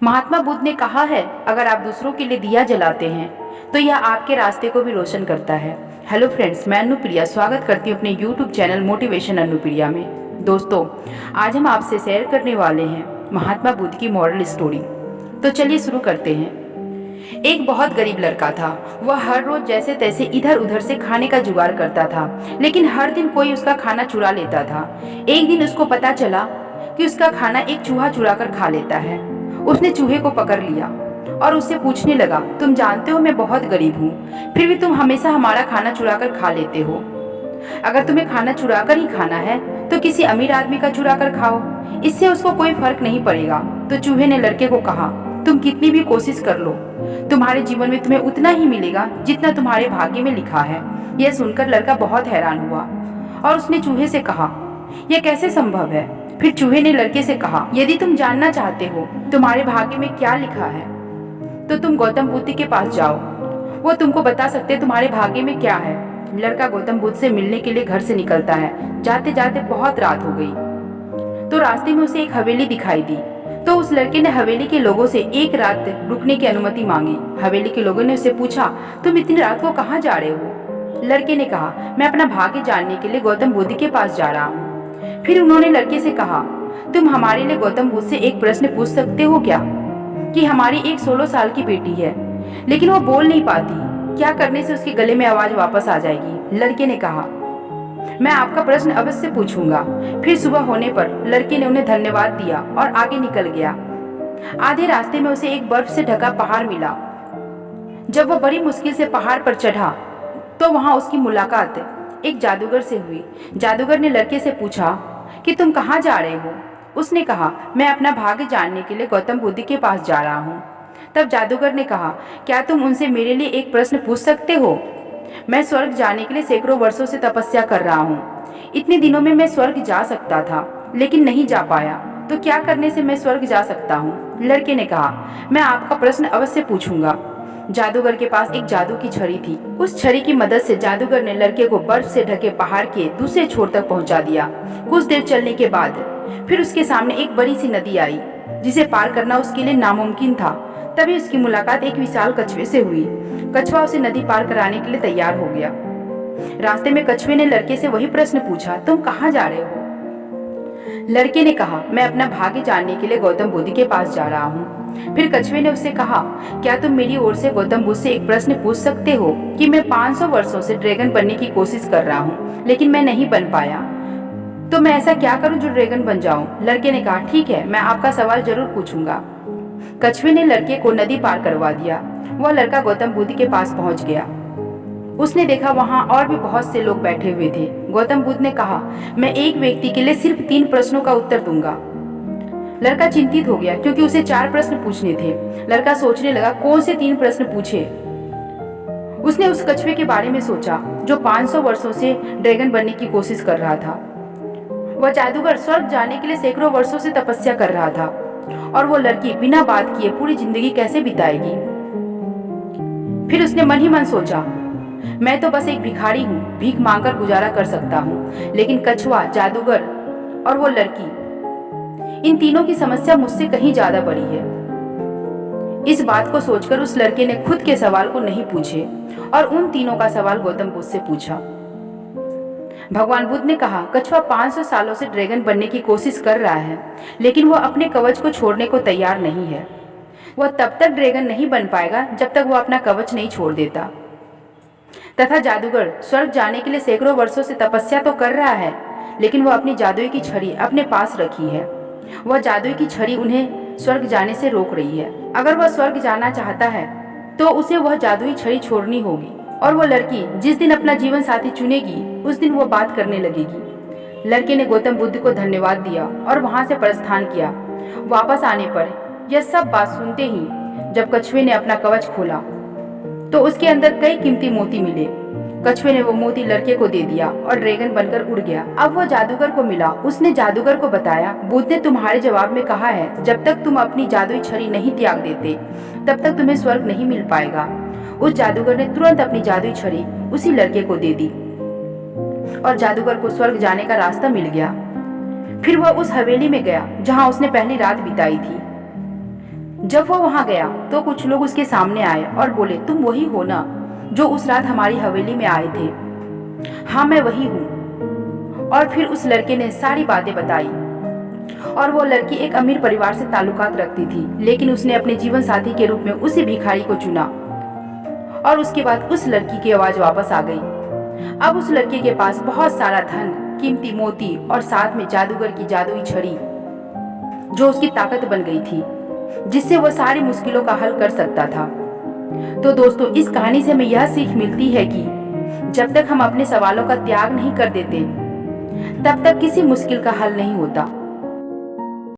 महात्मा बुद्ध ने कहा है, अगर आप दूसरों के लिए दिया जलाते हैं तो यह आपके रास्ते को भी रोशन करता है। हेलो फ्रेंड्स, मैं अनुप्रिया स्वागत करती हूँ अपने यूट्यूब चैनल मोटिवेशन अनुप्रिया में। दोस्तों, आज हम आपसे शेयर करने वाले हैं महात्मा बुद्ध की मॉरल स्टोरी। तो चलिए शुरू करते हैं। एक बहुत गरीब लड़का था। वह हर रोज जैसे तैसे इधर उधर से खाने का जुगाड़ करता था, लेकिन हर दिन कोई उसका खाना चुरा लेता था। एक दिन उसको पता चला कि उसका खाना एक चूहा चुरा कर खा लेता है। उसने चूहे को पकड़ लिया और उससे पूछने लगा, तुम जानते हो मैं बहुत गरीब हूँ, फिर भी तुम हमेशा हमारा खाना चुरा कर खा लेते हो। अगर तुम्हें खाना चुरा कर ही खाना है तो किसी अमीर आदमी का चुरा कर खाओ, इससे उसको कोई फर्क नहीं पड़ेगा। तो चूहे ने लड़के को कहा, तुम कितनी भी कोशिश कर लो, तुम्हारे जीवन में तुम्हें उतना ही मिलेगा जितना तुम्हारे भाग्य में लिखा है। यह सुनकर लड़का बहुत हैरान हुआ और उसने चूहे से कहा, यह कैसे संभव है? फिर चूहे ने लड़के से कहा, यदि तुम जानना चाहते हो तुम्हारे भाग्य में क्या लिखा है तो तुम गौतम बुद्ध के पास जाओ, वो तुमको बता सकते तुम्हारे भाग्य में क्या है। लड़का गौतम बुद्ध से मिलने के लिए घर से निकलता है। जाते जाते बहुत रात हो गई तो रास्ते में उसे एक हवेली दिखाई दी। तो उस लड़के ने हवेली के लोगों से एक रात रुकने की अनुमति मांगी। हवेली के लोगों ने उससे पूछा, तुम इतनी रात को कहाँ जा रहे हो? लड़के ने कहा, मैं अपना भाग्य जानने के लिए गौतम बुद्ध के पास जा रहा हूँ। फिर उन्होंने लड़के से कहा, तुम हमारे लिए गौतम बुद्ध से एक प्रश्न पूछ सकते हो क्या, कि हमारी एक 16 साल की बेटी है लेकिन वो बोल नहीं पाती, क्या करने से उसके गले में आवाज वापस आ जाएगी? लड़के ने कहा, मैं आपका प्रश्न अवश्य पूछूंगा। फिर सुबह होने पर लड़के ने उन्हें धन्यवाद दिया और आगे निकल गया। आधे रास्ते में उसे एक बर्फ से ढका पहाड़ मिला। जब वह बड़ी मुश्किल से पहाड़ पर चढ़ा तो वहां उसकी मुलाकात एक जादूगर से हुई। जादूगर ने लड़के से पूछा कि तुम कहाँ जा रहे हो? उसने कहा, मैं अपना भाग्य जानने के लिए गौतम बुद्ध के पास जा रहा हूँ। तब जादूगर ने कहा, क्या तुम उनसे मेरे लिए एक प्रश्न पूछ सकते हो? मैं स्वर्ग जाने के लिए सैकड़ों वर्षों से तपस्या कर रहा हूँ। इतने दिनों में मैं स्वर्ग जा सकता था लेकिन नहीं जा पाया, तो क्या करने से मैं स्वर्ग जा सकता हूँ? लड़के ने कहा, मैं आपका प्रश्न अवश्य पूछूंगा। जादूगर के पास एक जादू की छड़ी थी। उस छड़ी की मदद से जादूगर ने लड़के को बर्फ से ढके पहाड़ के दूसरे छोर तक पहुंचा दिया। कुछ देर चलने के बाद फिर उसके सामने एक बड़ी सी नदी आई जिसे पार करना उसके लिए नामुमकिन था। तभी उसकी मुलाकात एक विशाल कछुए से हुई। कछुआ उसे नदी पार कराने के लिए तैयार हो गया। रास्ते में कछुए ने लड़के से वही प्रश्न पूछा, तुम कहाँ जा रहे हो? लड़के ने कहा, मैं अपना भाग्य जानने के लिए गौतम बुद्ध के पास जा रहा हूँ। फिर कछुए ने उससे कहा, क्या तुम मेरी ओर से गौतम बुद्ध से एक प्रश्न पूछ सकते हो कि मैं 500 वर्षों से ड्रैगन बनने की कोशिश कर रहा हूँ लेकिन मैं नहीं बन पाया, तो मैं ऐसा क्या करूँ जो ड्रैगन बन जाऊँ? लड़के ने कहा, ठीक है, मैं आपका सवाल जरूर पूछूंगा। कछुए ने लड़के को नदी पार करवा दिया। वह लड़का गौतम बुद्ध के पास पहुंच गया। उसने देखा वहां और भी बहुत से लोग बैठे हुए थे। गौतम बुद्ध ने कहा, मैं एक व्यक्ति के लिए सिर्फ 3 प्रश्नों का उत्तर दूंगा। लड़का चिंतित हो गया क्योंकि उसे 4 प्रश्न पूछने थे। लड़का सोचने लगा, कौन से 3 प्रश्न पूछे। उसने उस कछुए के बारे में सोचा जो 500 वर्षों से ड्रैगन बनने की कोशिश कर रहा था। वह जादूगर स्वर्ग जाने के लिए सैकड़ों वर्षों से तपस्या कर रहा था और वो लड़की बिना बात किए पूरी जिंदगी कैसे बिताएगी। फिर उसने मन ही मन सोचा, मैं तो बस एक भिखारी हूँ, भीख मांगकर गुजारा कर सकता हूँ, लेकिन कछुआ, जादूगर और वो लड़की, इन तीनों की समस्या मुझसे कहीं ज्यादा बड़ी है। इस बात को सोचकर उस लड़के ने खुद के सवाल को नहीं पूछे और उन तीनों का सवाल गौतम बुद्ध से पूछा। भगवान बुद्ध ने कहा, कछुआ 500 सालों से ड्रैगन बनने की कोशिश कर रहा है लेकिन वह अपने कवच को छोड़ने को तैयार नहीं है। वह तब तक ड्रैगन नहीं बन पाएगा जब तक वह अपना कवच नहीं छोड़ देता। तथा जादूगर स्वर्ग जाने के लिए सैकड़ों वर्षों से तपस्या तो कर रहा है लेकिन वह अपनी जादुई की छड़ी अपने पास रखी है। वह जादुई की छड़ी उन्हें स्वर्ग जाने से रोक रही है। अगर वह स्वर्ग जाना चाहता है तो उसे वह जादुई छड़ी छोड़नी होगी और वह लड़की जिस दिन अपना जीवन साथी चुनेगी उस दिन वह बात करने लगेगी। लड़के ने गौतम बुद्ध को धन्यवाद दिया और वहां से प्रस्थान किया। वापस आने पर यह सब बात सुनते ही जब कछुए ने अपना कवच खोला तो उसके अंदर कई कीमती मोती मिले। कछुए ने वो मोती लड़के को दे दिया और ड्रैगन बनकर उड़ गया। अब वो जादूगर को मिला। उसने जादूगर को बताया, बुद्ध ने तुम्हारे जवाब में कहा है, जब तक तुम अपनी जादुई छड़ी नहीं त्याग देते तब तक तुम्हें स्वर्ग नहीं मिल पाएगा। उस जादूगर ने तुरंत अपनी जादुई छड़ी उसी लड़के को दे दी और जादूगर को स्वर्ग जाने का रास्ता मिल गया। फिर वह उस हवेली में गया जहां उसने पहली रात बिताई थी। जब वो वहां गया तो कुछ लोग उसके सामने आए और बोले, तुम वही हो ना जो उस रात हमारी हवेली में आए थे? हाँ, मैं वही हूँ। और फिर उस लड़के ने सारी बातें बताई। और वो लड़की एक अमीर परिवार से ताल्लुकात रखती थी, लेकिन उसने अपने जीवन साथी के रूप में उसी भिखारी को चुना। और उसके बाद उस लड़की की आवाज वापस आ गई। अब उस लड़के के पास बहुत सारा धन, कीमती मोती और साथ में जादूगर की जादुई छड़ी, जो उसकी ताकत बन गई थी, जिससे वो सारी मुश्किलों का हल कर सकता था। तो दोस्तों, इस कहानी से हमें यह सीख मिलती है कि जब तक हम अपने सवालों का त्याग नहीं कर देते, तब तक किसी मुश्किल का हल नहीं होता।